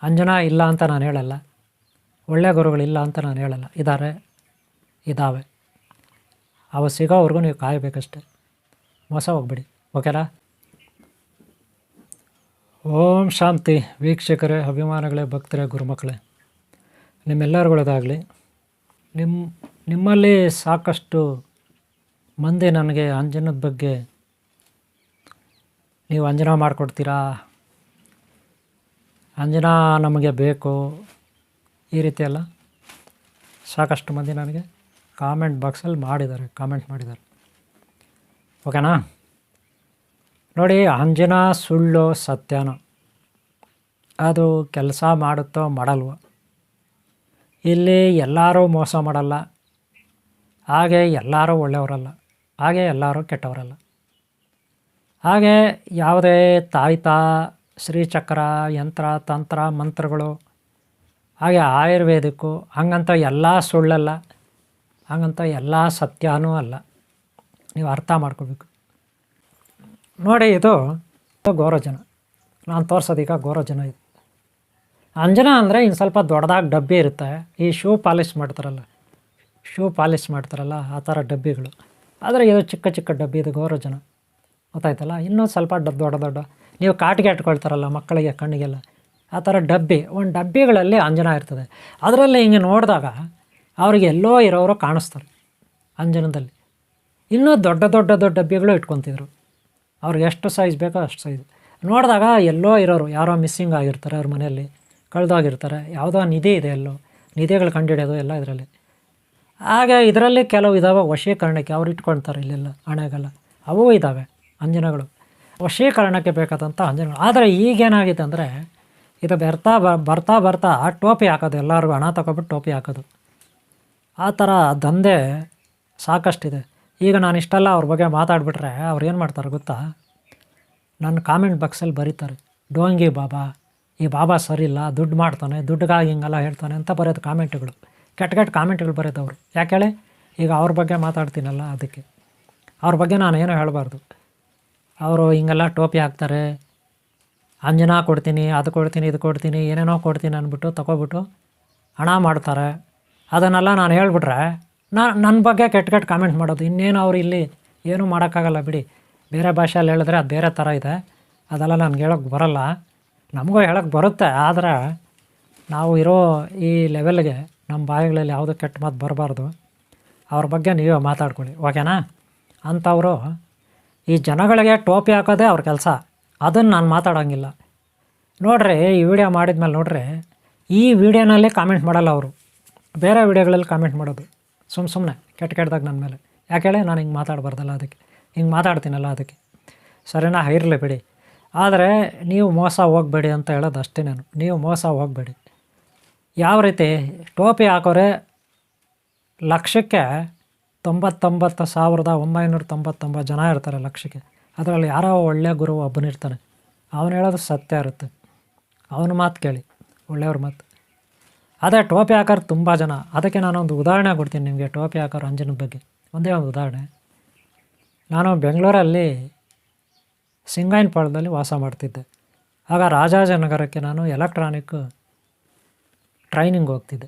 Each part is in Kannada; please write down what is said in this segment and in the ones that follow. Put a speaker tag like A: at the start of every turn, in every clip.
A: ಅಂಜನಾ ಇಲ್ಲ ಅಂತ ನಾನು ಹೇಳಲ್ಲ, ಒಳ್ಳೆಯ ಗುರುಗಳಿಲ್ಲ ಅಂತ ನಾನು ಹೇಳಲ್ಲ, ಇದ್ದಾವೆ. ಅವು ಸಿಗೋವರೆಗೂ ನೀವು ಕಾಯಬೇಕಷ್ಟೆ, ಮೋಸ ಹೋಗ್ಬಿಡಿ. ಓಕೆನಾ? ಓಂ ಶಾಂತಿ. ವೀಕ್ಷಕರೇ, ಅಭಿಮಾನಿಗಳೇ, ಭಕ್ತರೇ, ಗುರುಮಕ್ಕಳೇ, ನಿಮ್ಮೆಲ್ಲರುಗಳದಾಗಲಿ. ನಿಮ್ಮಲ್ಲಿ ಸಾಕಷ್ಟು ಮಂದಿ ನನಗೆ ಅಂಜನದ ಬಗ್ಗೆ ನೀವು ಅಂಜನಾ ಮಾಡಿಕೊಡ್ತೀರಾ, ಅಂಜನಾ ನಮಗೆ ಬೇಕು, ಈ ರೀತಿ ಎಲ್ಲ ಸಾಕಷ್ಟು ಮಂದಿ ನನಗೆ ಕಾಮೆಂಟ್ ಬಾಕ್ಸಲ್ಲಿ ಕಾಮೆಂಟ್ ಮಾಡಿದ್ದಾರೆ. ಓಕೆನಾ? ನೋಡಿ, ಅಂಜನಾ ಸುಳ್ಳು ಸತ್ಯನೋ ಅದು ಕೆಲಸ ಮಾಡುತ್ತೋ ಮಾಡಲ್ವೋ, ಇಲ್ಲಿ ಎಲ್ಲರೂ ಮೋಸ ಮಾಡಲ್ಲ, ಹಾಗೆ ಎಲ್ಲರೂ ಒಳ್ಳೆಯವರಲ್ಲ, ಹಾಗೆ ಎಲ್ಲರೂ ಕೆಟ್ಟವರಲ್ಲ. ಹಾಗೆ ಯಾವುದೇ ತಾಯ್ತ, ಶ್ರೀಚಕ್ರ, ಯಂತ್ರ, ತಂತ್ರ, ಮಂತ್ರಗಳು, ಹಾಗೆ ಆಯುರ್ವೇದಿಕ್ಕು ಹಂಗಂತ ಎಲ್ಲ ಸುಳ್ಳಲ್ಲ, ಹಂಗಂತ ಎಲ್ಲ ಸತ್ಯನೂ ಅಲ್ಲ. ನೀವು ಅರ್ಥ ಮಾಡ್ಕೋಬೇಕು. ನೋಡಿ, ಇದು ಗೋರೋಜನ ನಾನು ತೋರಿಸೋದೀಗ ಗೋರೋಜನ. ಇದು ಅಂಜನಾ ಅಂದರೆ ಇನ್ನು ಸ್ವಲ್ಪ ದೊಡ್ಡದಾಗಿ ಡಬ್ಬಿ ಇರುತ್ತೆ. ಈ ಶೂ ಪಾಲಿಷ್ ಮಾಡ್ತಾರಲ್ಲ ಆ ಥರ ಡಬ್ಬಿಗಳು. ಆದರೆ ಇದು ಚಿಕ್ಕ ಚಿಕ್ಕ ಡಬ್ಬಿ, ಇದು ಗೋರೋಜನ. ಗೊತ್ತಾಯ್ತಲ್ಲ? ಇನ್ನೂ ಸ್ವಲ್ಪ ದೊಡ್ಡ ನೀವು ಕಾಟಿಗೆ ಇಟ್ಕೊಳ್ತಾರಲ್ಲ ಮಕ್ಕಳಿಗೆ ಕಣ್ಣಿಗೆಲ್ಲ, ಆ ಥರ ಡಬ್ಬಿ, ಒಂದು ಡಬ್ಬಿಗಳಲ್ಲಿ ಅಂಜನಾ ಇರ್ತದೆ. ಅದರಲ್ಲಿ ಹಿಂಗೆ ನೋಡಿದಾಗ ಅವ್ರಿಗೆ ಎಲ್ಲೋ ಇರೋರು ಕಾಣಿಸ್ತಾರೆ ಅಂಜನದಲ್ಲಿ. ಇನ್ನೂ ದೊಡ್ಡ ಡಬ್ಬಿಗಳು ಇಟ್ಕೊತಿದ್ರು. ಅವ್ರಿಗೆ ಎಷ್ಟು ಸೈಜ್ ಬೇಕೋ ಅಷ್ಟು ಸೈಜ್. ನೋಡಿದಾಗ ಎಲ್ಲೋ ಇರೋರು, ಯಾರೋ ಮಿಸ್ಸಿಂಗ್ ಆಗಿರ್ತಾರೆ, ಅವ್ರ ಮನೆಯಲ್ಲಿ ಕಳೆದೋಗಿರ್ತಾರೆ, ಯಾವುದೋ ನಿಧಿ ಇದೆ, ಎಲ್ಲೋ ನಿಧಿಗಳು ಕಂಡುಹಿಡಿಯೋದು ಎಲ್ಲ ಇದರಲ್ಲಿ. ಹಾಗೆ ಇದರಲ್ಲಿ ಕೆಲವು ಇದ್ದಾವೆ ವಶೀಕರಣಕ್ಕೆ ಅವ್ರು ಇಟ್ಕೊಳ್ತಾರೆ ಇಲ್ಲೆಲ್ಲ ಹಣೆಗೆಲ್ಲ, ಅವೂ ಇದ್ದಾವೆ ಅಂಜನಗಳು, ವಶೀಕರಣಕ್ಕೆ ಬೇಕಾದಂಥ ಅಂಜನಗಳು. ಆದರೆ ಈಗೇನಾಗಿದೆ ಅಂದರೆ ಇದು ಬರ್ತಾ ಟೋಪಿ ಹಾಕೋದು, ಎಲ್ಲರಿಗೂ ಹಣ ತಗೊಬಿಟ್ಟು ಟೋಪಿ ಹಾಕೋದು, ಆ ಥರ ದಂಧೆ ಸಾಕಷ್ಟಿದೆ. ಈಗ ನಾನು ಇಷ್ಟೆಲ್ಲ ಅವ್ರ ಬಗ್ಗೆ ಮಾತಾಡಿಬಿಟ್ರೆ ಅವ್ರು ಏನು ಮಾಡ್ತಾರೆ ಗೊತ್ತಾ? ನನ್ನ ಕಾಮೆಂಟ್ ಬಾಕ್ಸಲ್ಲಿ ಬರೀತಾರೆ, ಡೋಂಗಿ ಬಾಬಾ, ಈ ಬಾಬಾ ಸರಿಯಿಲ್ಲ, ದುಡ್ಡು ಮಾಡ್ತಾನೆ, ದುಡ್ಡಿಗಾಗಿ ಹಿಂಗೆಲ್ಲ ಹೇಳ್ತಾನೆ ಅಂತ ಬರೋದು ಕಾಮೆಂಟ್ಗಳು, ಕೆಟ್ಟ ಕಾಮೆಂಟ್ಗಳು ಬರೋದು ಅವರು. ಯಾಕೆ ಹೇಳಿ? ಈಗ ಅವ್ರ ಬಗ್ಗೆ ಮಾತಾಡ್ತೀನಲ್ಲ, ಅದಕ್ಕೆ ಅವ್ರ ಬಗ್ಗೆ ನಾನು ಏನೂ ಹೇಳಬಾರ್ದು. ಅವರು ಹಿಂಗೆಲ್ಲ ಟೋಪಿ ಹಾಕ್ತಾರೆ, ಅಂಜನಾ ಕೊಡ್ತೀನಿ, ಅದು ಕೊಡ್ತೀನಿ, ಇದು ಕೊಡ್ತೀನಿ, ಏನೇನೋ ಕೊಡ್ತೀನಿ ಅಂದ್ಬಿಟ್ಟು ತಗೊಬಿಟ್ಟು ಹಣ ಮಾಡ್ತಾರೆ. ಅದನ್ನೆಲ್ಲ ನಾನು ಹೇಳ್ಬಿಟ್ರೆ ನನ್ನ ಬಗ್ಗೆ ಕೆಟ್ಟ ಕಾಮೆಂಟ್ ಮಾಡೋದು. ಇನ್ನೇನು ಅವ್ರು ಇಲ್ಲಿ ಏನೂ ಮಾಡೋಕ್ಕಾಗಲ್ಲ ಬಿಡಿ. ಬೇರೆ ಭಾಷೆಯಲ್ಲಿ ಹೇಳಿದ್ರೆ ಅದು ಬೇರೆ ಥರ ಇದೆ, ಅದೆಲ್ಲ ನನಗೆ ಹೇಳೋಕ್ಕೆ ಬರೋಲ್ಲ. ನಮಗೂ ಹೇಳೋಕ್ಕೆ ಬರುತ್ತೆ, ಆದರೆ ನಾವು ಇರೋ ಈ ಲೆವೆಲ್ಗೆ ನಮ್ಮ ಬಾಯಿಗಳಲ್ಲಿ ಯಾವುದೂ ಕೆಟ್ಟ ಮಾತು ಬರಬಾರ್ದು. ಅವ್ರ ಬಗ್ಗೆ ನೀವೇ ಮಾತಾಡ್ಕೊಳ್ಳಿ, ಓಕೆನಾ? ಅಂಥವರು ಈ ಜನಗಳಿಗೆ ಟೋಪಿ ಹಾಕೋದೇ ಅವ್ರ ಕೆಲಸ, ಅದನ್ನು ನಾನು ಮಾತಾಡೋಂಗಿಲ್ಲ. ನೋಡ್ರಿ, ಈ ವಿಡಿಯೋ ಮಾಡಿದ್ಮೇಲೆ ನೋಡ್ರಿ, ಈ ವಿಡಿಯೋನಲ್ಲಿ ಕಾಮೆಂಟ್ ಮಾಡಲ್ಲ ಅವರು, ಬೇರೆ ವಿಡಿಯೋಗಳಲ್ಲಿ ಕಾಮೆಂಟ್ ಮಾಡೋದು ಸುಮ್ಮನೆ ಕೆಟ್ಟದಾಗ ನನ್ನ ಮೇಲೆ. ಯಾಕೆ ಹೇಳಿ? ನಾನು ಹಿಂಗೆ ಮಾತಾಡಬಾರ್ದಲ್ಲ, ಅದಕ್ಕೆ ಹಿಂಗೆ ಮಾತಾಡ್ತೀನಲ್ಲ, ಅದಕ್ಕೆ. ಸರಿನಾ? ಇರಲಿ ಬಿಡಿ. ಆದರೆ ನೀವು ಮೋಸ ಹೋಗಬೇಡಿ ಅಂತ ಹೇಳೋದು ಅಷ್ಟೇ ನಾನು. ನೀವು ಮೋಸ ಹೋಗಬೇಡಿ. ಯಾವ ರೀತಿ? ಟೋಪಿ ಹಾಕೋರೆ ಲಕ್ಷಕ್ಕೆ 99,999 ಜನ ಇರ್ತಾರೆ ಲಕ್ಷಕ್ಕೆ. ಅದರಲ್ಲಿ ಯಾರೋ ಒಳ್ಳೆಯ ಗುರು ಒಬ್ಬನಿರ್ತಾನೆ, ಅವನು ಹೇಳೋದು ಸತ್ಯ ಇರುತ್ತೆ, ಅವನ ಮಾತು ಕೇಳಿ, ಒಳ್ಳೆಯವ್ರ ಮಾತು. ಅದೇ ಟೋಪಿ ಹಾಕೋರು ತುಂಬ ಜನ. ಅದಕ್ಕೆ ನಾನೊಂದು ಉದಾಹರಣೆ ಕೊಡ್ತೀನಿ ನಿಮಗೆ, ಟೋಪಿ ಹಾಕೋರು ಅಂಜನದ ಬಗ್ಗೆ ಒಂದೇ ಒಂದು ಉದಾಹರಣೆ. ನಾನು ಬೆಂಗಳೂರಲ್ಲಿ ಸಿಂಗಾಯನಪಾಳ್ಯದಲ್ಲಿ ವಾಸ ಮಾಡ್ತಿದ್ದೆ. ಆಗ ರಾಜಾಜಿನಗರಕ್ಕೆ ನಾನು ಎಲೆಕ್ಟ್ರಾನಿಕ್ ಟ್ರೈನಿಂಗ್ ಹೋಗ್ತಿದ್ದೆ.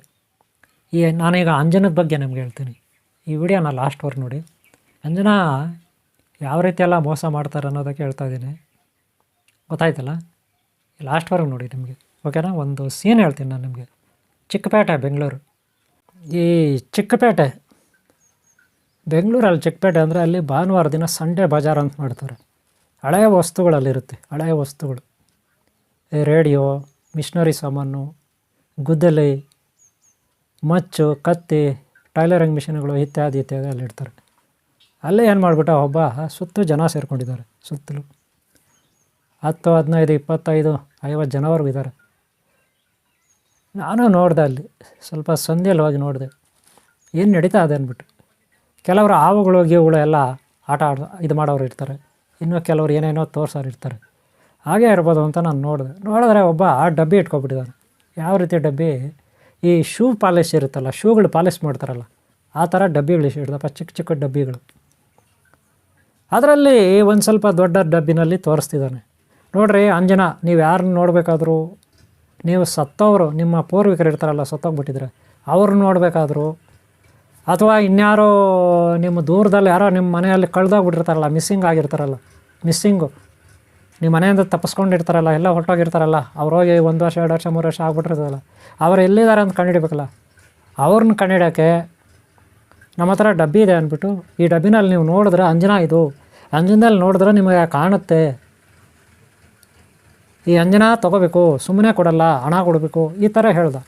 A: ನಾನೀಗ ಅಂಜನದ ಬಗ್ಗೆ ನಿಮ್ಗೆ ಹೇಳ್ತೀನಿ. ಈ ವಿಡಿಯೋನ ಲಾಸ್ಟ್ವರೆಗೆ ನೋಡಿ. ಅಂಜನಾ ಯಾವ ರೀತಿಯೆಲ್ಲ ಮೋಸ ಮಾಡ್ತಾರೆ ಅನ್ನೋದಕ್ಕೆ ಹೇಳ್ತಾ ಇದ್ದೀನಿ, ಗೊತ್ತಾಯ್ತಲ್ಲ? ಲಾಸ್ಟ್ವರೆಗೆ ನೋಡಿ ನಿಮಗೆ, ಓಕೆನಾ? ಒಂದು ಸೀನ್ ಹೇಳ್ತೀನಿ ನಾನು ನಿಮಗೆ. ಚಿಕ್ಕಪೇಟೆ, ಬೆಂಗಳೂರು. ಈ ಚಿಕ್ಕಪೇಟೆ ಬೆಂಗಳೂರಲ್ಲಿ ಚಿಕ್ಕಪೇಟೆ ಅಂದರೆ ಅಲ್ಲಿ ಭಾನುವಾರ ದಿನ ಸಂಡೇ ಬಜಾರ್ ಅಂತ ಮಾಡ್ತಾರೆ. ಹಳೆಯ ವಸ್ತುಗಳಲ್ಲಿರುತ್ತೆ, ಹಳೆಯ ವಸ್ತುಗಳು, ರೇಡಿಯೋ, ಮಿಷ್ನರಿ ಸಾಮಾನು, ಗುದ್ದಲಿ, ಮಚ್ಚು, ಕತ್ತಿ, ಟೈಲರಿಂಗ್ ಮಿಷಿನ್ಗಳು ಇತ್ಯಾದಿ ಅಲ್ಲಿಡ್ತಾರೆ. ಅಲ್ಲೇ ಏನು ಮಾಡಿಬಿಟ್ಟ, ಒಬ್ಬ ಸುತ್ತು ಜನ ಸೇರ್ಕೊಂಡಿದ್ದಾರೆ, ಸುತ್ತಲೂ 10, 15, 25, 50 ಜನವರೆಗೂ ಇದ್ದಾರೆ. ನಾನು ನೋಡಿದೆ, ಅಲ್ಲಿ ಸ್ವಲ್ಪ ಸಂಧಿಯಲ್ಲಿ ಹೋಗಿ ನೋಡಿದೆ ಏನು ನಡೀತಾ ಇದೆ ಅಂದ್ಬಿಟ್ಟು. ಕೆಲವರು ಹಾವುಗಳು ಗೀವುಗಳು ಎಲ್ಲ ಇದು ಮಾಡೋರು ಇರ್ತಾರೆ, ಇನ್ನೂ ಕೆಲವರು ಏನೇನೋ ತೋರ್ಸೋರು ಇರ್ತಾರೆ. ಹಾಗೇ ಇರ್ಬೋದು ಅಂತ ನಾನು ನೋಡಿದ್ರೆ ಒಬ್ಬ ಡಬ್ಬಿ ಇಟ್ಕೊಬಿಟ್ಟಿದ್ದಾನೆ. ಯಾವ ರೀತಿ ಡಬ್ಬಿ? ಈ ಶೂ ಪಾಲಿಶ್ ಇರುತ್ತಲ್ಲ, ಶೂಗಳು ಪಾಲಿಶ್ ಮಾಡ್ತಾರಲ್ಲ, ಆ ಥರ ಡಬ್ಬಿಗಳು ಇಡ್ದಪ್ಪ, ಚಿಕ್ಕ ಚಿಕ್ಕ ಡಬ್ಬಿಗಳು. ಅದರಲ್ಲಿ ಒಂದು ಸ್ವಲ್ಪ ದೊಡ್ಡ ಡಬ್ಬಿನಲ್ಲಿ ತೋರಿಸ್ತಿದ್ದಾನೆ. ನೋಡ್ರಿ ಅಂಜನಾ, ನೀವು ಯಾರನ್ನ ನೋಡಬೇಕಾದ್ರೂ ನೀವು ಸತ್ತವರು ನಿಮ್ಮ ಪೂರ್ವಿಕರು ಇರ್ತಾರಲ್ಲ, ಸತ್ತೋಗ್ಬಿಟ್ಟಿದ್ರೆ ಅವ್ರನ್ನ ನೋಡಬೇಕಾದ್ರು, ಅಥವಾ ಇನ್ಯಾರೋ ನಿಮ್ಮ ದೂರದಲ್ಲಿ ಯಾರೋ ನಿಮ್ಮ ಮನೆಯಲ್ಲಿ ಕಳೆದೋಗ್ಬಿಟ್ಟಿರ್ತಾರಲ್ಲ, ಮಿಸ್ಸಿಂಗು ನಿಮ್ಮ ಮನೆಯಿಂದ ತಪ್ಪಿಸ್ಕೊಂಡಿರ್ತಾರಲ್ಲ, ಎಲ್ಲ ಹೊರಟೋಗಿರ್ತಾರಲ್ಲ, ಅವ್ರು ಹೋಗಿ 1 ವರ್ಷ 2 ವರ್ಷ 3 ವರ್ಷ ಆಗ್ಬಿಟ್ಟಿರ್ತದಲ್ಲ, ಅವ್ರು ಎಲ್ಲಿದ್ದಾರೆ ಅಂತ ಕಂಡುಹಿಡಬೇಕಲ್ಲ. ಅವ್ರನ್ನ ಕಂಡುಹಿಡೋಕ್ಕೆ ನಮ್ಮ ಹತ್ರ ಡಬ್ಬಿ ಇದೆ ಅಂದ್ಬಿಟ್ಟು, ಈ ಡಬ್ಬಿನಲ್ಲಿ ನೀವು ನೋಡಿದ್ರೆ ಅಂಜನದಲ್ಲಿ ನೋಡಿದ್ರೆ ನಿಮಗೆ ಕಾಣುತ್ತೆ, ಈ ಅಂಜನ ತೊಗೋಬೇಕು, ಸುಮ್ಮನೆ ಕೊಡಲ್ಲ, ಹಣ ಕೊಡಬೇಕು, ಈ ಥರ ಹೇಳ್ದ.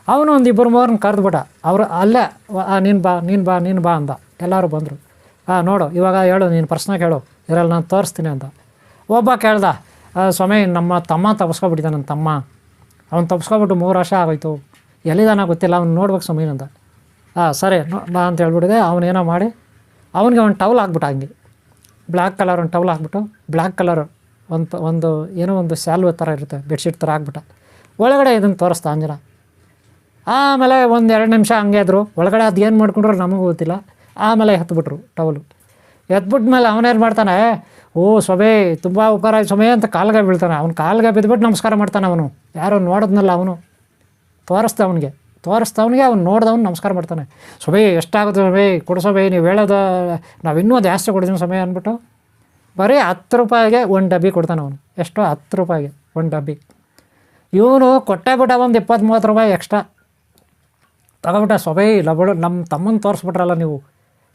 A: ಅವನು ಒಂದು 2-3 ಕರೆದ್ಬಿಟ್ಟ. ಅವರು ಅಲ್ಲೇ ನೀನು ಬಾ ಅಂದ. ಎಲ್ಲರೂ ಬಂದರು. ನೋಡು ಇವಾಗ ಹೇಳು, ನೀನು ಪ್ರಶ್ನೆ ಕೇಳು, ಇದರಲ್ಲಿ ನಾನು ತೋರಿಸ್ತೀನಿ ಅಂತ. ಒಬ್ಬ ಕೇಳ್ದ, ಸ್ವಾಮಿ ನಮ್ಮ ತಮ್ಮ ತಪ್ಪಿಸ್ಕೊಬಿಟ್ಟಿದ್ದ, ನನ್ನ ತಮ್ಮ ಅವ್ನು ತಪ್ಪಿಸ್ಕೊಬಿಟ್ಟು 3 ವರ್ಷ ಆಗೋಯ್ತು, ಎಲ್ಲಿದಾನ ಗೊತ್ತಿಲ್ಲ, ಅವ್ನು ನೋಡ್ಬೇಕು ಸ್ವಾಮಿ ಅಂತ. ಸರಿ ಬಾ ಅಂತ ಹೇಳ್ಬಿಟ್ಟಿದೆ. ಅವನೇನೋ ಮಾಡಿ ಅವನಿಗೆ ಒಂದು ಟವಲ್ ಹಾಕ್ಬಿಟ್ಟ, ಹಂಗೆ ಬ್ಲ್ಯಾಕ್ ಕಲರ್ ಒಂದು ಟವಲ್ ಹಾಕ್ಬಿಟ್ಟು, ಬ್ಲ್ಯಾಕ್ ಕಲರ್ ಒಂದು ಏನೋ ಒಂದು ಸ್ಯಾಲ್ವೆ ಥರ ಇರುತ್ತೆ, ಬೆಡ್ಶೀಟ್ ಥರ ಹಾಕ್ಬಿಟ್ಟ. ಒಳಗಡೆ ಇದನ್ನು ತೋರಿಸ್ತಾ ಅಂಜನ. ಆಮೇಲೆ 1-2 ನಿಮಿಷ ಹಂಗೆ ಇದ್ರು. ಒಳಗಡೆ ಅದು ಏನು ಮಾಡ್ಕೊಂಡ್ರು ನಮಗೂ ಗೊತ್ತಿಲ್ಲ. ಆಮೇಲೆ ಎತ್ಬಿಟ್ರು ಟವಲು. ಎತ್ಬಿಟ್ಮೇಲೆ ಅವನೇನು ಮಾಡ್ತಾನೆ, ಓ ಸ್ವಾಮಿ ತುಂಬ ಉಪಕಾರ ಆಯ್ತು ಸ್ವಾಮಿ ಅಂತ ಕಾಲ್ಗೆ ಬೀಳ್ತಾನೆ. ಅವ್ನು ಕಾಲ್ಗೆ ಬಿದ್ದುಬಿಟ್ಟು ನಮಸ್ಕಾರ ಮಾಡ್ತಾನೆ. ಅವನು ಯಾರೋ ನೋಡಿದ್ನಲ್ಲ, ಅವನು ತೋರಿಸ್ದವನಿಗೆ ಅವ್ನು ನೋಡ್ದವ್ನು ನಮಸ್ಕಾರ ಮಾಡ್ತಾನೆ. ಸ್ವಾಮಿ ಎಷ್ಟಾಗುತ್ತೆ ಸ್ವಾಮಿ, ಕೊಡು ಸ್ವಾಮಿ, ನೀವು ಹೇಳೋದು ನಾವು ಇನ್ನೂ ಜಾಸ್ತಿ ಕೊಡ್ತೀನಿ ಸ್ವಾಮಿ ಅಂದ್ಬಿಟ್ಟು ಬರೀ 10 ರೂಪಾಯಿಗೆ ಒಂದು ಡಬ್ಬಿ ಕೊಡ್ತಾನೆ ಅವನು. ಎಷ್ಟೋ 10 ರೂಪಾಯಿಗೆ ಒಂದು ಡಬ್ಬಿ. ಇವನು ಕೊಟ್ಟೆ ಬಿಟ್ಟ ಒಂದು 20-30 ರೂಪಾಯಿ ಎಕ್ಸ್ಟ್ರಾ ತಗೊಬಿಟ್ಟ. ಸ್ವಾಮಿ ನಮ್ಮ ತಮ್ಮನ ತೋರಿಸ್ಬಿಟ್ರಲ್ಲ, ನೀವು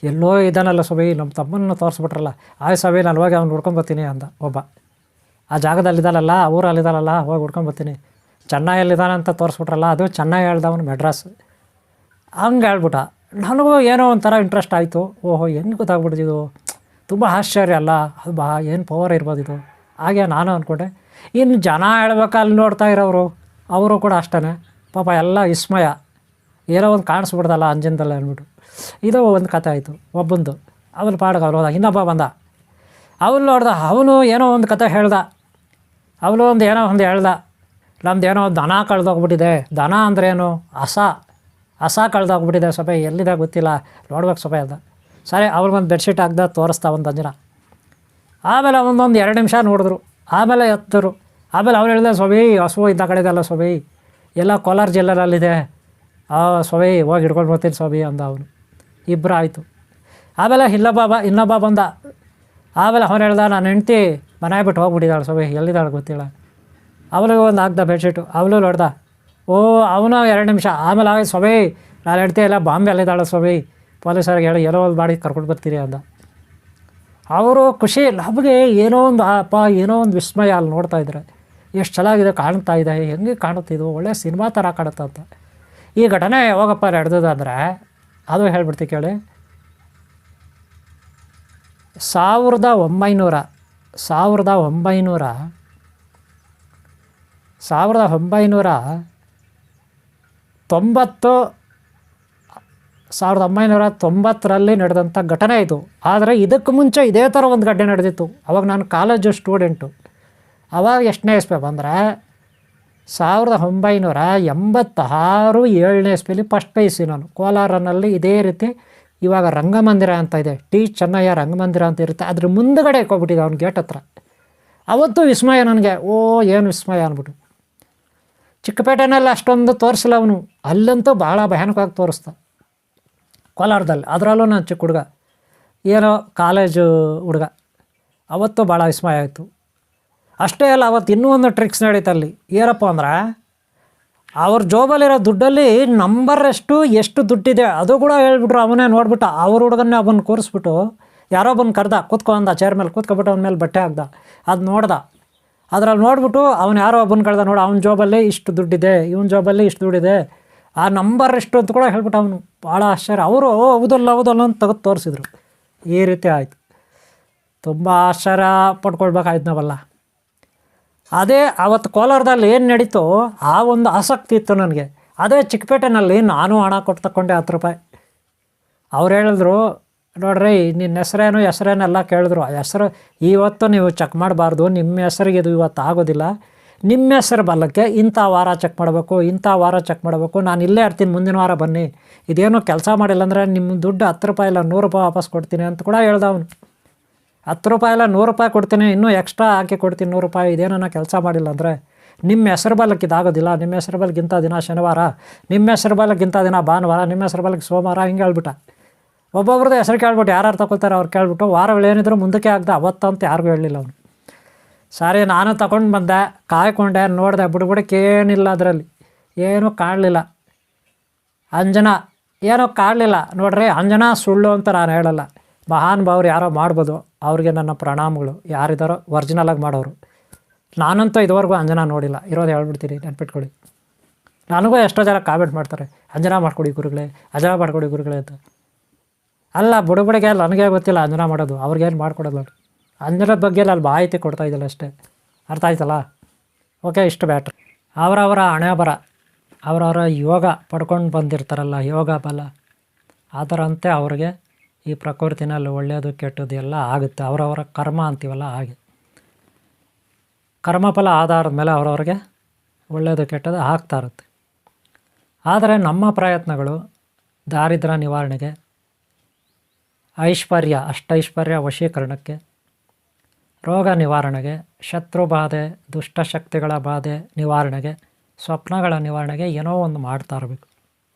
A: ಎಲ್ಲೋ ಇದ್ದಾನಲ್ಲ ಸ್ವಾಮಿ, ನಮ್ಮ ತಮ್ಮನ್ನು ತೋರಿಸ್ಬಿಟ್ರಲ್ಲ, ಸ್ವಾಮಿ ನಾನು ಹೋಗಿ ಅವ್ನು ಹುಡ್ಕೊಂಬರ್ತೀನಿ ಅಂದ ಒಬ್ಬ. ಆ ಜಾಗದಲ್ಲಿದ್ದಾನಲ್ಲ, ಊರಲ್ಲಿದ್ದಾನಲ್ಲ, ಹೋಗಿ ಹುಡ್ಕೊಂಬರ್ತೀನಿ. ಚೆನ್ನೈಯಲ್ಲಿದ್ದಾನೆ ಅಂತ ತೋರಿಸ್ಬಿಟ್ರಲ್ಲ, ಅದು ಚೆನ್ನೈ ಹೇಳ್ದವನು ಮೆಡ್ರಾಸ್. ಹಂಗೆ ಹೇಳ್ಬಿಟ್ಟ. ನನಗೂ ಏನೋ ಒಂಥರ ಇಂಟ್ರೆಸ್ಟ್ ಆಯಿತು. ಓಹೋ ಹೆಂಗೆ ಗೊತ್ತಾಗ್ಬಿಡ್ತಿದ್ದು, ತುಂಬ ಆಶ್ಚರ್ಯ ಅಲ್ಲ, ಅದು ಏನು ಪವರ್ ಇರ್ಬೋದಿದು. ಹಾಗೆ ನಾನು ಅಂದ್ಕೊಂಡೆ. ಇನ್ನು ಜನ ಹೇಳ್ಬೇಕು, ಅಲ್ಲಿ ನೋಡ್ತಾ ಇರೋರು ಅವರು ಕೂಡ ಅಷ್ಟೇ ಪಾಪ, ಎಲ್ಲ ವಿಸ್ಮಯ, ಏನೋ ಒಂದು ಕಾಣಿಸ್ಬಿಡ್ದಲ್ಲ ಅಂಜನದಲ್ಲಿ ಅಂದ್ಬಿಟ್ಟು. ಇದು ಒಂದು ಕಥೆ ಆಯಿತು ಒಬ್ಬಂದು. ಅವನು ಪಾಡ್ಗೆ ಅವ್ರು ಹೋದ. ಇನ್ನೊಬ್ಬ ಬಂದ, ಅವನು ನೋಡ್ದ, ಅವನು ಏನೋ ಒಂದು ಕಥೆ ಹೇಳ್ದ. ಅವನು ಏನೋ ಒಂದು ಹೇಳ್ದ, ನಮ್ದೇನೋ ದನ ಕಳೆದೋಗ್ಬಿಟ್ಟಿದೆ. ದನ ಅಂದ್ರೇನು, ಹಸ ಕಳೆದೋಗ್ಬಿಟ್ಟಿದೆ ಸ್ವಲ್ಪ, ಎಲ್ಲಿದೆ ಗೊತ್ತಿಲ್ಲ, ನೋಡ್ಬೇಕು ಸ್ವಲ್ಪ ಅಂದ. ಸರಿ ಅವ್ರಿಗೊಂದು ಬೆಡ್ಶೀಟ್ ಹಾಕ್ದ, ತೋರಿಸ್ತಾ ಒಂದು ಅಂಜನ. ಆಮೇಲೆ 1-2 ನಿಮಿಷ ನೋಡಿದ್ರು. ಆಮೇಲೆ ಎತ್ತರು. ಆಮೇಲೆ ಅವ್ರು ಹೇಳಿದೆ, ಸ್ವಾಮಿ ಹಸು ಇದ್ದ ಕಡೆ ಇದೆಲ್ಲ ಸ್ವಾಮಿ, ಎಲ್ಲ ಕೋಲಾರ ಜಿಲ್ಲೆಯಲ್ಲಿದೆ, ಸ್ವಾಮಿ ಹೋಗಿ ಹಿಡ್ಕೊಂಡು ಬರ್ತೀನಿ ಸ್ವಾಮಿ ಅಂದ ಅವನು. ಇಬ್ಬರು ಆಯಿತು. ಆಮೇಲೆ ಇನ್ನೊಬ್ಬ ಬಂದ. ಆಮೇಲೆ ಅವನು ಹೇಳ್ದ, ನಾನು ಹೆಂಡ್ತಿ ಮನೆ ಬಿಟ್ಟು ಹೋಗ್ಬಿಟ್ಟಿದ್ದಾಳೆ ಸ್ವಾಮಿ, ಎಲ್ಲಿದ್ದಾಳೆ ಗೊತ್ತಿಲ್ಲ. ಅವನಿಗೆ ಒಂದು ಹಾಕ್ದ ಬೆಡ್ಶೀಟು. ಅವಳು ನೋಡ್ದ. ಅವನು 2 ನಿಮಿಷ. ಆಮೇಲೆ ಆಗ ಸ್ವಾಮಿ ನಾನು ಹೆಂಡ್ತಿ ಎಲ್ಲ ಬಾಂಬೆಯಲ್ಲಿದ್ದಾಳೆ ಸ್ವಾಮಿ, ಪೊಲೀಸರಿಗೆ ಹೇಳಿ ಎಲ್ಲೋ ಒಂದು ಮಾಡಿ ಕರ್ಕೊಂಡು ಬರ್ತೀರಿ ಅಂದ. ಅವರು ಖುಷಿ. ನಮಗೆ ಏನೋ ಒಂದು ವಿಸ್ಮಯ ಅಲ್ಲಿ ನೋಡ್ತಾ ಇದ್ದಾರೆ. ಎಷ್ಟು ಚೆನ್ನಾಗಿದೆ ಕಾಣ್ತಾ ಇದೆ, ಹೆಂಗೆ ಕಾಣುತ್ತಿದ್ದು, ಒಳ್ಳೆ ಸಿನಿಮಾ ಥರ ಕಾಣುತ್ತೆ ಅಂತ. ಈ ಘಟನೆ ಯಾವಾಗಪ್ಪ ನಡೆದದಂದರೆ, ಅದು ಹೇಳ್ಬಿಡ್ತೀವಿ ಕೇಳಿ. 1990ರಲ್ಲಿ ನಡೆದಂಥ ಘಟನೆ ಇದು. ಆದರೆ ಇದಕ್ಕೆ ಮುಂಚೆ ಇದೇ ಥರ ಒಂದು ಘಟನೆ ನಡೆದಿತ್ತು. ಅವಾಗ ನಾನು ಕಾಲೇಜು ಸ್ಟೂಡೆಂಟು. ಅವಾಗ ಎಷ್ಟನೇ ಇಸ್ವಿ ಅಂದರೆ 1986 7ನೇ ಇಸ್ವಿಲಿ ಫಸ್ಟ್ PUC ನಾನು ಕೋಲಾರನಲ್ಲಿ. ಇದೇ ರೀತಿ ಇವಾಗ ರಂಗಮಂದಿರ ಅಂತ ಇದೆ, ಟಿ ಚೆನ್ನಯ್ಯ ರಂಗಮಂದಿರ ಅಂತ ಇರುತ್ತೆ, ಅದ್ರ ಮುಂದುಗಡೆ ಹೋಗ್ಬಿಟ್ಟಿದೆ ಅವ್ನ ಗೇಟ್ ಹತ್ರ. ಅವತ್ತು ವಿಸ್ಮಯ ನನಗೆ, ಏನು ವಿಸ್ಮಯ ಅಂದ್ಬಿಟ್ಟು. ಚಿಕ್ಕಪೇಟೆನಲ್ಲಿ ಅಷ್ಟೊಂದು ತೋರಿಸಿಲ್ಲ ಅವನು, ಅಲ್ಲಂತೂ ಭಾಳ ಭಯಾನಕವಾಗಿ ತೋರಿಸ್ದ ಕೋಲಾರದಲ್ಲಿ. ಅದರಲ್ಲೂ ನಾನು ಚಿಕ್ಕ ಹುಡುಗ, ಏನೋ ಕಾಲೇಜು ಹುಡುಗ. ಅವತ್ತು ಭಾಳ ವಿಸ್ಮಯ ಆಯಿತು. ಅಷ್ಟೇ ಅಲ್ಲ, ಅವತ್ತು ಇನ್ನೂ ಒಂದು ಟ್ರಿಕ್ಸ್ ನಡೀತಲ್ಲಿ. ಏನಪ್ಪ ಅಂದ್ರೆ, ಅವ್ರ ಜೋಬಲ್ಲಿರೋ ದುಡ್ಡಲ್ಲಿ ನಂಬರ್ ಎಷ್ಟು ದುಡ್ಡಿದೆ ಅದು ಕೂಡ ಹೇಳ್ಬಿಟ್ರು. ಅವನೇ ನೋಡ್ಬಿಟ್ಟು ಅವ್ರ ಹುಡುಗನ್ನೇ ಒಬ್ಬನ ಕೂರಿಸ್ಬಿಟ್ಟು ಯಾರೋ ಒಬ್ಬನ ಕರೆದ, ಕೂತ್ಕೊ ಅಂದ, ಚೇರ್ ಮೇಲೆ ಕೂತ್ಕೊಬಿಟ್ಟು ಅವನ ಮೇಲೆ ಬಟ್ಟೆ ಹಾಕ್ದ. ಅದು ನೋಡ್ದ. ಅದ್ರಲ್ಲಿ ನೋಡ್ಬಿಟ್ಟು ಅವನು ಯಾರೋ ಒಬ್ಬನ ಕಳ್ದ, ನೋಡು ಅವನ ಜಾಬಲ್ಲಿ ಇಷ್ಟು ದುಡ್ಡಿದೆ, ಇವನ ಜಾಬಲ್ಲಿ ಇಷ್ಟು ದುಡ್ಡಿದೆ, ಆ ನಂಬರ್ ಎಷ್ಟು ಅಂತ ಕೂಡ ಹೇಳ್ಬಿಟ್ಟು ಅವನು. ಭಾಳ ಆಶ್ಚರ್ಯ. ಅವರು ಹೌದಲ್ಲ ಅಂತ ತೆಗೆದು ತೋರಿಸಿದ್ರು. ಈ ರೀತಿ ಆಯಿತು. ತುಂಬ ಆಶ್ಚರ್ಯ ಪಡ್ಕೊಳ್ಬೇಕಾಯ್ತು ನಾವೆಲ್ಲ. ಅದೇ ಅವತ್ತು ಕೋಲಾರದಲ್ಲಿ ಏನು ನಡೀತೋ ಆ ಒಂದು ಆಸಕ್ತಿ ಇತ್ತು ನನಗೆ. ಅದೇ ಚಿಕ್ಕಪೇಟೆನಲ್ಲಿ ನಾನು ಹಣ ಕೊಟ್ಟು ತಗೊಂಡೆ 10 ರೂಪಾಯಿ. ಅವ್ರು ಹೇಳಿದ್ರು, ನೋಡ್ರಿ ನಿನ್ನ ಹೆಸರೇನೆಲ್ಲ ಕೇಳಿದ್ರು. ಆ ಹೆಸರು ಇವತ್ತು ನೀವು ಚೆಕ್ ಮಾಡಬಾರ್ದು, ನಿಮ್ಮ ಹೆಸರಿಗೆ ಇದು ಇವತ್ತು ಆಗೋದಿಲ್ಲ, ನಿಮ್ಮ ಹೆಸರು ಬಲ್ಲಕ್ಕೆ ಇಂಥ ವಾರ ಚೆಕ್ ಮಾಡಬೇಕು, ನಾನು ಇಲ್ಲೇ ಇರ್ತೀನಿ, ಮುಂದಿನ ವಾರ ಬನ್ನಿ, ಇದೇನೋ ಕೆಲಸ ಮಾಡಿಲ್ಲ ಅಂದರೆ ನಿಮ್ಮ ದುಡ್ಡು 10 ರೂಪಾಯಿ ಇಲ್ಲ 100 ರೂಪಾಯಿ ವಾಪಸ್ ಕೊಡ್ತೀನಿ ಅಂತ ಕೂಡ ಹೇಳ್ದ ಅವನು. 10 ರೂಪಾಯಿ ಇಲ್ಲ 100 ರೂಪಾಯಿ ಕೊಡ್ತೀನಿ, ಇನ್ನೂ ಎಕ್ಸ್ಟ್ರಾ ಹಾಕಿ ಕೊಡ್ತೀನಿ 100 ರೂಪಾಯಿ, ಇದೇನೋ ಕೆಲಸ ಮಾಡಿಲ್ಲ ಅಂದರೆ ನಿಮ್ಮ ಹೆಸರು ಬಲಕ್ಕೆ ಇದಾಗೋದಿಲ್ಲ, ನಿಮ್ಮ ಹೆಸರು ಬಲಕ್ಕಿಂಥ ದಿನ ಶನಿವಾರ, ನಿಮ್ಮ ಹೆಸರು ಬಲಕ್ಕಿಂಥ ದಿನ ಭಾನುವಾರ, ನಿಮ್ಮ ಹೆಸರು ಬಲಕ್ಕೆ ಸೋಮವಾರ, ಹಿಂಗೆ ಹೇಳ್ಬಿಟ್ಟ. ಒಬ್ಬೊಬ್ರದ್ದು ಹೆಸರು ಕೇಳ್ಬಿಟ್ಟು ಯಾರು ತಗೊಳ್ತಾರೆ ಅವ್ರು ಕೇಳ್ಬಿಟ್ಟು ವಾರಗಳೇನಿದ್ರು ಮುಂದಕ್ಕೆ ಆಗ್ದೆ ಅವತ್ತಂತ ಯಾರಿಗೂ ಹೇಳಲಿಲ್ಲ ಅವನು. ಸಾರಿ ನಾನು ತಗೊಂಡು ಬಂದೆ, ಕಾಯ್ಕೊಂಡೆ, ನೋಡಿದೆ, ಬುಡಬುಡಕ್ಕೇನಿಲ್ಲ ಅದರಲ್ಲಿ, ಏನೂ ಕಾಣಲಿಲ್ಲ. ಅಂಜನಾ ಏನೋ ಕಾಣಲಿಲ್ಲ ನೋಡ್ರಿ. ಅಂಜನಾ ಸುಳ್ಳು ಅಂತ ನಾನು ಹೇಳಲ್ಲ, ಮಹಾನ್ ಭಾವರು ಯಾರೋ ಮಾಡ್ಬೋದು, ಅವ್ರಿಗೆ ನನ್ನ ಪ್ರಣಾಮಗಳು, ಯಾರಿದ್ದಾರೋ ಒರಿಜಿನಲಾಗಿ ಮಾಡೋರು. ನಾನಂತೂ ಇದುವರೆಗೂ ಅಂಜನಾ ನೋಡಿಲ್ಲ, ಇರೋದು ಹೇಳ್ಬಿಡ್ತೀನಿ, ನೆನ್ಪಿಟ್ಕೊಳ್ಳಿ. ನನಗೂ ಎಷ್ಟೋ ಜನ ಕಾಮೆಂಟ್ ಮಾಡ್ತಾರೆ, ಅಂಜನಾ ಮಾಡ್ಕೊಡಿ ಗುರುಗಳೇ, ಅಂಜನಾ ಮಾಡ್ಕೊಡಿ ಗುರುಗಳೇ ಅಂತ. ಅಲ್ಲ, ಬುಡಬುಡಿಗೆ ನನಗೆ ಗೊತ್ತಿಲ್ಲ ಅಂಜನಾ ಮಾಡೋದು, ಅವ್ರಿಗೇನು ಮಾಡ್ಕೊಡೋದು. ಅಂಜನದ ಬಗ್ಗೆ ಅಲ್ಲಿ ಮಾಹಿತಿ ಕೊಡ್ತಾ ಇದ್ದಲ್ಲ ಅಷ್ಟೇ, ಅರ್ಥ ಆಯ್ತಲ್ಲ? ಓಕೆ, ಇಷ್ಟು ಬ್ಯಾಟ್ರಿ. ಅವರವರ ಹಣೆ ಬರ, ಅವರವರ ಯೋಗ ಪಡ್ಕೊಂಡು ಬಂದಿರ್ತಾರಲ್ಲ, ಯೋಗ ಬಲ, ಅದರಂತೆ ಅವ್ರಿಗೆ ಈ ಪ್ರಕೃತಿನಲ್ಲಿ ಒಳ್ಳೆಯದು ಕೆಟ್ಟದ್ದು ಎಲ್ಲ ಆಗುತ್ತೆ. ಅವರವರ ಕರ್ಮ ಅಂತೀವಲ್ಲ ಹಾಗೆ, ಕರ್ಮಫಲ ಆಧಾರದ ಮೇಲೆ ಅವರವ್ರಿಗೆ ಒಳ್ಳೆಯದು ಕೆಟ್ಟದ್ದು ಆಗ್ತಾ ಇರುತ್ತೆ. ಆದರೆ ನಮ್ಮ ಪ್ರಯತ್ನಗಳು ದಾರಿದ್ರ್ಯ ನಿವಾರಣೆಗೆ, ಐಶ್ವರ್ಯ ಅಷ್ಟೈಶ್ವರ್ಯ ವಶೀಕರಣಕ್ಕೆ, ರೋಗ ನಿವಾರಣೆಗೆ, ಶತ್ರು ಬಾಧೆ, ದುಷ್ಟಶಕ್ತಿಗಳ ಬಾಧೆ ನಿವಾರಣೆಗೆ, ಸ್ವಪ್ನಗಳ ನಿವಾರಣೆಗೆ ಏನೋ ಒಂದು ಮಾಡ್ತಾ ಇರಬೇಕು.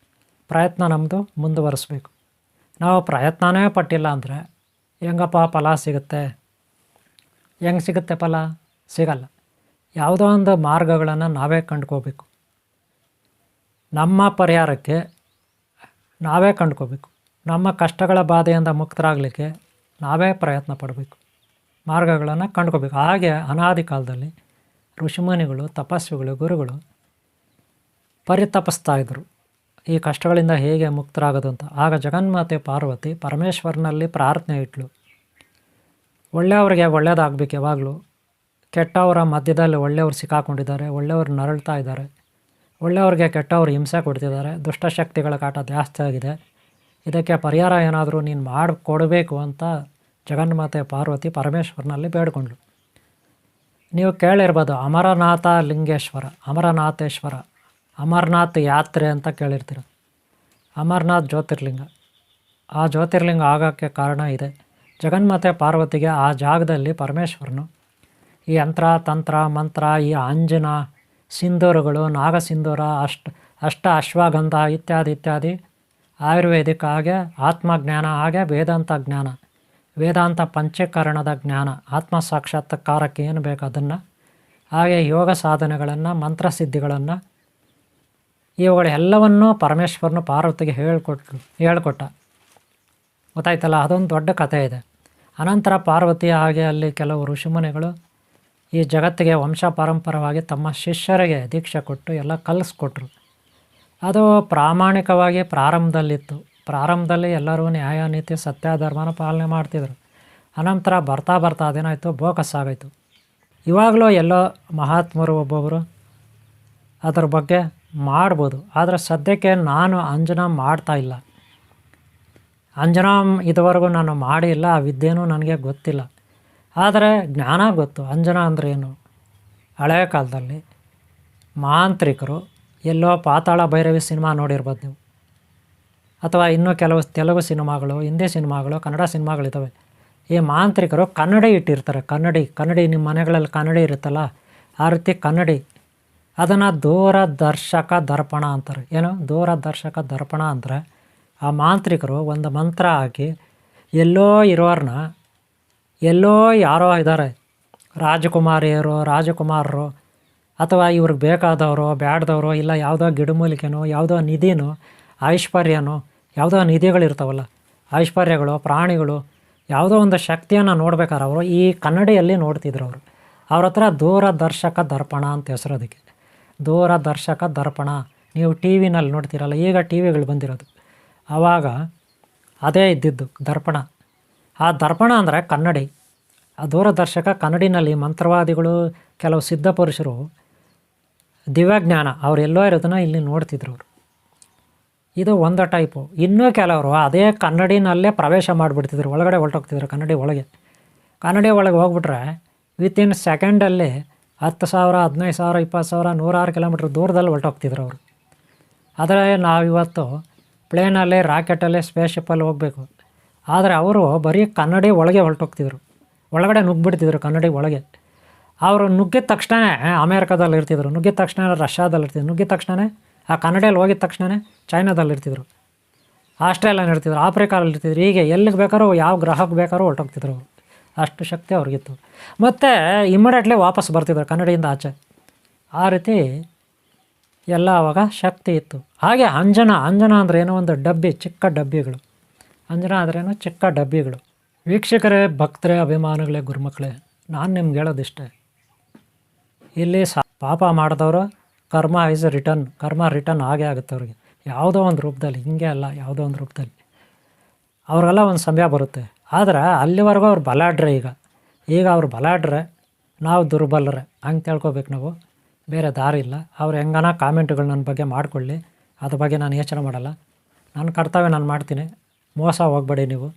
A: ಪ್ರಯತ್ನ ನಮ್ಮದು ಮುಂದುವರಿಸ್ಬೇಕು. ನಾವು ಪ್ರಯತ್ನನೇ ಪಟ್ಟಿಲ್ಲ ಅಂದರೆ ಹೆಂಗಪ್ಪ ಫಲ ಸಿಗುತ್ತೆ? ಹೆಂಗೆ ಸಿಗುತ್ತೆ ಫಲ? ಸಿಗಲ್ಲ. ಯಾವುದೋ ಒಂದು ಮಾರ್ಗಗಳನ್ನು ನಾವೇ ಕಂಡ್ಕೋಬೇಕು. ನಮ್ಮ ಪರಿಹಾರಕ್ಕೆ ನಾವೇ ಕಂಡ್ಕೋಬೇಕು. ನಮ್ಮ ಕಷ್ಟಗಳ ಬಾಧೆಯಿಂದ ಮುಕ್ತರಾಗಲಿಕ್ಕೆ ನಾವೇ ಪ್ರಯತ್ನ ಪಡಬೇಕು, ಮಾರ್ಗಗಳನ್ನು ಕಂಡ್ಕೋಬೇಕು. ಹಾಗೆ ಅನಾದಿ ಕಾಲದಲ್ಲಿ ಋಷಿಮುನಿಗಳು, ತಪಸ್ವಿಗಳು, ಗುರುಗಳು ಪರಿತಪಿಸ್ತಾ ಇದ್ದರು ಈ ಕಷ್ಟಗಳಿಂದ ಹೇಗೆ ಮುಕ್ತರಾಗೋದು ಅಂತ. ಆಗ ಜಗನ್ಮಾತೆ ಪಾರ್ವತಿ ಪರಮೇಶ್ವರನಲ್ಲಿ ಪ್ರಾರ್ಥನೆ ಇಟ್ಲು, ಒಳ್ಳೆಯವರಿಗೆ ಒಳ್ಳೆಯದಾಗಬೇಕು ಯಾವಾಗಲೂ. ಕೆಟ್ಟವರ ಮಧ್ಯದಲ್ಲಿ ಒಳ್ಳೆಯವರು ಸಿಕ್ಕಾಕೊಂಡಿದ್ದಾರೆ, ಒಳ್ಳೆಯವರು ನರಳ್ತಾ ಇದ್ದಾರೆ, ಒಳ್ಳೆಯವ್ರಿಗೆ ಕೆಟ್ಟವರು ಹಿಂಸೆ ಕೊಡ್ತಿದ್ದಾರೆ, ದುಷ್ಟಶಕ್ತಿಗಳ ಕಾಟ ಜಾಸ್ತಿ ಆಗಿದೆ, ಇದಕ್ಕೆ ಪರಿಹಾರ ಏನಾದರೂ ನೀನು ಮಾಡಿಕೊಡಬೇಕು ಅಂತ ಜಗನ್ಮಾತೆ ಪಾರ್ವತಿ ಪರಮೇಶ್ವರನಲ್ಲಿ ಬೇಡ್ಕೊಂಡ್ಳು. ನೀವು ಕೇಳಿರ್ಬೋದು ಅಮರನಾಥ ಲಿಂಗೇಶ್ವರ, ಅಮರನಾಥೇಶ್ವರ, ಅಮರನಾಥ್ ಯಾತ್ರೆ ಅಂತ ಕೇಳಿರ್ತೀರ. ಅಮರನಾಥ್ ಜ್ಯೋತಿರ್ಲಿಂಗ. ಆ ಜ್ಯೋತಿರ್ಲಿಂಗ ಆಗೋಕ್ಕೆ ಕಾರಣ ಇದೆ. ಜಗನ್ಮಾತೆ ಪಾರ್ವತಿಗೆ ಆ ಜಾಗದಲ್ಲಿ ಪರಮೇಶ್ವರನು ಈ ಯಂತ್ರ ತಂತ್ರ ಮಂತ್ರ, ಈ ಅಂಜನ ಸಿಂಧೂರುಗಳು, ನಾಗಸಿಂಧೂರ, ಅಷ್ಟ ಅಶ್ವಗಂಧ ಇತ್ಯಾದಿ ಇತ್ಯಾದಿ ಆಯುರ್ವೇದಿಕ್, ಹಾಗೆ ಆತ್ಮಜ್ಞಾನ, ಹಾಗೆ ವೇದಾಂತ ಜ್ಞಾನ, ವೇದಾಂತ ಪಂಚೀಕರಣದ ಜ್ಞಾನ, ಆತ್ಮ ಸಾಕ್ಷಾತ್ಕಾರಕ್ಕೆ ಏನು ಬೇಕು ಅದನ್ನು, ಹಾಗೆ ಯೋಗ ಸಾಧನೆಗಳನ್ನು, ಮಂತ್ರಸಿದ್ಧಿಗಳನ್ನು, ಇವುಗಳೆಲ್ಲವನ್ನೂ ಪರಮೇಶ್ವರನು ಪಾರ್ವತಿಗೆ ಹೇಳ್ಕೊಟ್ಟ. ಗೊತ್ತಾಯ್ತಲ್ಲ? ಅದೊಂದು ದೊಡ್ಡ ಕಥೆ ಇದೆ. ಅನಂತರ ಪಾರ್ವತಿ ಹಾಗೆ ಅಲ್ಲಿ ಕೆಲವು ಋಷಿಮುನಿಗಳು ಈ ಜಗತ್ತಿಗೆ ವಂಶ ಪಾರಂಪರವಾಗಿ ತಮ್ಮ ಶಿಷ್ಯರಿಗೆ ದೀಕ್ಷೆ ಕೊಟ್ಟು ಎಲ್ಲ ಕಲಿಸ್ಕೊಟ್ರು. ಅದು ಪ್ರಾಮಾಣಿಕವಾಗಿ ಪ್ರಾರಂಭದಲ್ಲಿತ್ತು. ಪ್ರಾರಂಭದಲ್ಲಿ ಎಲ್ಲರೂ ನ್ಯಾಯ ನೀತಿ ಸತ್ಯ ಧರ್ಮನ ಪಾಲನೆ ಮಾಡ್ತಿದ್ರು. ಅನಂತರ ಬರ್ತಾ ಬರ್ತಾ ಅದೇನಾಯಿತು, ಬೋಕಸ್ ಆಗೋಯ್ತು. ಇವಾಗಲೂ ಎಲ್ಲೋ ಮಹಾತ್ಮರು ಒಬ್ಬೊಬ್ಬರು ಅದ್ರ ಬಗ್ಗೆ ಮಾಡ್ಬೋದು. ಆದರೆ ಸದ್ಯಕ್ಕೆ ನಾನು ಅಂಜನಾ ಮಾಡ್ತಾಯಿಲ್ಲ. ಅಂಜನಾ ಇದುವರೆಗೂ ನಾನು ಮಾಡಿಲ್ಲ, ಆ ವಿದ್ಯೆನೂ ನನಗೆ ಗೊತ್ತಿಲ್ಲ. ಆದರೆ ಜ್ಞಾನ ಗೊತ್ತು. ಅಂಜನಾ ಅಂದರೆ ಏನು? ಹಳೆಯ ಕಾಲದಲ್ಲಿ ಮಾಂತ್ರಿಕರು ಎಲ್ಲೋ ಪಾತಾಳ ಭೈರವಿ ಸಿನಿಮಾ ನೋಡಿರ್ಬೋದು ನೀವು, ಅಥವಾ ಇನ್ನೂ ಕೆಲವು ತೆಲುಗು ಸಿನಿಮಾಗಳು, ಹಿಂದಿ ಸಿನಿಮಾಗಳು, ಕನ್ನಡ ಸಿನಿಮಾಗಳಿದ್ದಾವೆ. ಈ ಮಾಂತ್ರಿಕರು ಕನ್ನಡಿ ಇಟ್ಟಿರ್ತಾರೆ. ಕನ್ನಡಿ ನಿಮ್ಮ ಮನೆಗಳಲ್ಲಿ ಕನ್ನಡಿ ಇರುತ್ತಲ್ಲ, ಆ ರೀತಿ ಕನ್ನಡಿ, ಅದನ್ನು ದೂರದರ್ಶಕ ದರ್ಪಣ ಅಂತಾರೆ. ಏನು ದೂರದರ್ಶಕ ದರ್ಪಣ ಅಂದರೆ, ಆ ಮಾಂತ್ರಿಕರು ಒಂದು ಮಂತ್ರ ಹಾಕಿ ಎಲ್ಲೋ ಇರೋರನ್ನ, ಎಲ್ಲೋ ಯಾರೋ ಇದ್ದಾರೆ ರಾಜಕುಮಾರಿಯರು, ರಾಜಕುಮಾರರು, ಅಥವಾ ಇವ್ರಿಗೆ ಬೇಕಾದವರು ಬ್ಯಾಡ್ದವರು, ಇಲ್ಲ ಯಾವುದೋ ಗಿಡಮೂಲಿಕೆನೋ, ಯಾವುದೋ ನಿಧಿನೋ, ಐಶ್ವರ್ಯನೋ, ಯಾವುದೋ ನಿಧಿಗಳಿರ್ತಾವಲ್ಲ, ಐಶ್ವರ್ಯಗಳು, ಪ್ರಾಣಿಗಳು, ಯಾವುದೋ ಒಂದು ಶಕ್ತಿಯನ್ನು ನೋಡ್ಬೇಕಾದ್ರೆ ಅವರು ಈ ಕನ್ನಡಿಯಲ್ಲಿ ನೋಡ್ತಿದ್ರು. ಅವ್ರ ಹತ್ರ ದೂರದರ್ಶಕ ದರ್ಪಣ ಅಂತ ಹೆಸರು ಅದಕ್ಕೆ. ದೂರದರ್ಶಕ ದರ್ಪಣ ನೀವು ಟಿ ವಿನಲ್ಲಿ ನೋಡ್ತೀರಲ್ಲ, ಈಗ ಟಿ ವಿಗಳು ಬಂದಿರೋದು, ಆವಾಗ ಅದೇ ಇದ್ದಿದ್ದು ದರ್ಪಣ. ಆ ದರ್ಪಣ ಅಂದರೆ ಕನ್ನಡಿ. ಆ ದೂರದರ್ಶಕ ಕನ್ನಡಿನಲ್ಲಿ ಮಂತ್ರವಾದಿಗಳು, ಕೆಲವು ಸಿದ್ಧ ಪುರುಷರು, ದಿವ್ಯಜ್ಞಾನ ಅವರೆಲ್ಲೋ ಇರೋದನ್ನು ಇಲ್ಲಿ ನೋಡ್ತಿದ್ರು ಅವರು. ಇದು ಒಂದು ಟೈಪು. ಇನ್ನೂ ಕೆಲವರು ಅದೇ ಕನ್ನಡಿನಲ್ಲೇ ಪ್ರವೇಶ ಮಾಡಿಬಿಡ್ತಿದ್ರು, ಒಳಗಡೆ ಹೊರಟೋಗ್ತಿದ್ರು. ಕನ್ನಡಿ ಒಳಗೆ ಹೋಗ್ಬಿಟ್ರೆ ವಿತಿನ್ ಸೆಕೆಂಡಲ್ಲಿ 10,000, 15,000, 20,000, 106 ಕಿಲೋಮೀಟ್ರ್ ದೂರದಲ್ಲಿ ಹೊರಟೋಗ್ತಿದ್ರು ಅವರು. ಆದರೆ ನಾವಿವತ್ತು ಪ್ಲೇನಲ್ಲಿ, ರಾಕೆಟಲ್ಲಿ, ಸ್ಪೇಸ್ಶಿಪ್ಪಲ್ಲಿ ಹೋಗಬೇಕು. ಆದರೆ ಅವರು ಬರೀ ಕನ್ನಡಿ ಒಳಗೆ ಹೊರಟೋಗ್ತಿದ್ರು, ಒಳಗಡೆ ನುಗ್ಗಿಬಿಡ್ತಿದ್ರು ಕನ್ನಡಿ ಒಳಗೆ. ಅವರು ನುಗ್ಗಿದ ತಕ್ಷಣ ಅಮೇರಿಕಾದಲ್ಲಿ ಇರ್ತಿದ್ರು, ನುಗ್ಗಿದ ತಕ್ಷಣ ರಷ್ಯಾದಲ್ಲಿ ಇರ್ತಿದ್ರು, ನುಗ್ಗಿದ ತಕ್ಷಣ ಆ ಕನ್ನಡಿಯಲ್ಲಿ ಹೋಗಿದ ತಕ್ಷಣ ಚೈನಾದಲ್ಲಿ ಇರ್ತಿದ್ರು, ಆಸ್ಟ್ರೇಲಿಯಾನಲ್ಲಿ ಇರ್ತಿದ್ರು, ಆಫ್ರಿಕಾದಲ್ಲಿ ಇರ್ತಿದ್ರು. ಹೀಗೆ ಎಲ್ಲಿಗೆ ಬೇಕಾದ್ರೂ ಯಾವ ಗ್ರಹಕ್ಕೆ ಬೇಕಾದ್ರೂ ಹೊರಟೋಗ್ತಿದ್ರು ಅವರು. ಅಷ್ಟು ಶಕ್ತಿ ಅವ್ರಿಗಿತ್ತು. ಮತ್ತು ಇಮಿಡಿಯೇಟ್ಲಿ ವಾಪಸ್ ಬರ್ತಿದ್ರು ಕನ್ನಡಿಯಿಂದ ಆಚೆ. ಆ ರೀತಿ ಎಲ್ಲ ಆವಾಗ ಶಕ್ತಿ ಇತ್ತು. ಹಾಗೆ ಅಂಜನ ಅಂದರೆ ಏನೋ ಒಂದು ಡಬ್ಬಿ, ಚಿಕ್ಕ ಡಬ್ಬಿಗಳು. ಅಂಜನ ಅಂದ್ರೇನು ಚಿಕ್ಕ ಡಬ್ಬಿಗಳು. ವೀಕ್ಷಕರೇ, ಭಕ್ತರೇ, ಅಭಿಮಾನಿಗಳೇ, ಗುರುಮಕ್ಕಳೇ, ನಾನು ನಿಮ್ಗೆ ಹೇಳೋದಿಷ್ಟೇ. ಇಲ್ಲಿ ಪಾಪ ಮಾಡಿದವರು ಕರ್ಮ ರಿಟರ್ನ್ ಆಗೇ ಆಗುತ್ತೆ ಅವ್ರಿಗೆ, ಯಾವುದೋ ಒಂದು ರೂಪದಲ್ಲಿ. ಹಿಂಗೆ ಅಲ್ಲ, ಯಾವುದೋ ಒಂದು ರೂಪದಲ್ಲಿ ಅವ್ರಿಗೆಲ್ಲ ಒಂದು ಸಮಯ ಬರುತ್ತೆ. ಆದರೆ ಅಲ್ಲಿವರೆಗೂ ಅವ್ರು ಬಲಾಡ್ರೆ. ಈಗ ಅವ್ರು ಬಲಾಡ್ರೆ, ನಾವು ದುರ್ಬಲರೆ ಹಂಗೆ ತಿಳ್ಕೊಬೇಕು ನಾವು. ಬೇರೆ ದಾರಿ ಇಲ್ಲ. ಅವ್ರು ಹೆಂಗನ ಕಾಮೆಂಟ್ಗಳು ನನ್ನ ಬಗ್ಗೆ ಮಾಡಿಕೊಳ್ಳಿ, ಅದ್ರ ಬಗ್ಗೆ ನಾನು ಯೋಚನೆ ಮಾಡಲ್ಲ. ನನ್ನ ಕರ್ತವ್ಯ ನಾನು ಮಾಡ್ತೀನಿ. ಮೋಸ ಹೋಗಬೇಡಿ ನೀವು.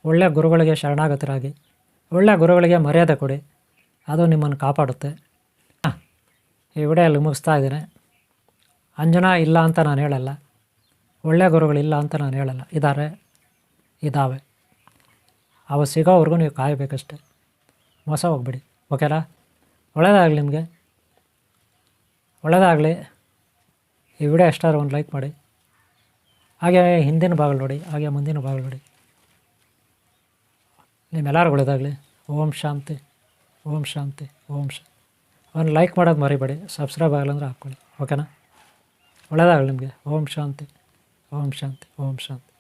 A: ಒಳ್ಳೆಯ ಗುರುಗಳಿಗೆ ಶರಣಾಗತರಾಗಿ, ಒಳ್ಳೆಯ ಗುರುಗಳಿಗೆ ಮರ್ಯಾದೆ ಕೊಡಿ, ಅದು ನಿಮ್ಮನ್ನು ಕಾಪಾಡುತ್ತೆ. ಈ ವಿಡಿಯೋಲ್ಲಿ ಮುಗಿಸ್ತಾ ಇದ್ದೀನಿ. ಅಂಜನಾ ಇಲ್ಲ ಅಂತ ನಾನು ಹೇಳಲ್ಲ, ಒಳ್ಳೆಯ ಗುರುಗಳಿಲ್ಲ ಅಂತ ನಾನು ಹೇಳಲ್ಲ. ಇದ್ದಾವೆ. ಅವು ಸಿಗೋವರೆಗೂ ನೀವು ಕಾಯಬೇಕಷ್ಟೆ. ಮೋಸ ಹೋಗ್ಬೇಡಿ. ಓಕೆನಾ? ಒಳ್ಳೆಯದಾಗಲಿ ನಿಮಗೆ, ಒಳ್ಳೆಯದಾಗಲಿ. ಈ ವಿಡಿಯೋ ಎಷ್ಟಾದ್ರೂ ಒಂದು ಲೈಕ್ ಮಾಡಿ. ಹಾಗೆ ಹಿಂದಿನ ಭಾಗಗಳು ನೋಡಿ, ಹಾಗೆ ಮುಂದಿನ ಭಾಗಗಳು ನೋಡಿ. ನಿಮ್ಮೆಲ್ಲರಿಗೂ ಒಳ್ಳೆಯದಾಗಲಿ. ಓಂ ಶಾಂತಿ, ಓಂ ಶಾಂತಿ, ಓಂ ಶಾಂತಿ. ಒಂದು ಲೈಕ್ ಮಾಡೋದು ಮರಿಬೇಡಿ. ಸಬ್ಸ್ಕ್ರೈಬ್ ಆಗಲ್ಲ ಅಂದರೆ ಹಾಕ್ಕೊಳ್ಳಿ. ಓಕೆನಾ? ಒಳ್ಳೆಯದಾಗಲಿ ನಿಮಗೆ. ಓಂ ಶಾಂತಿ, ಓಂ ಶಾಂತಿ, ಓಂ ಶಾಂತಿ.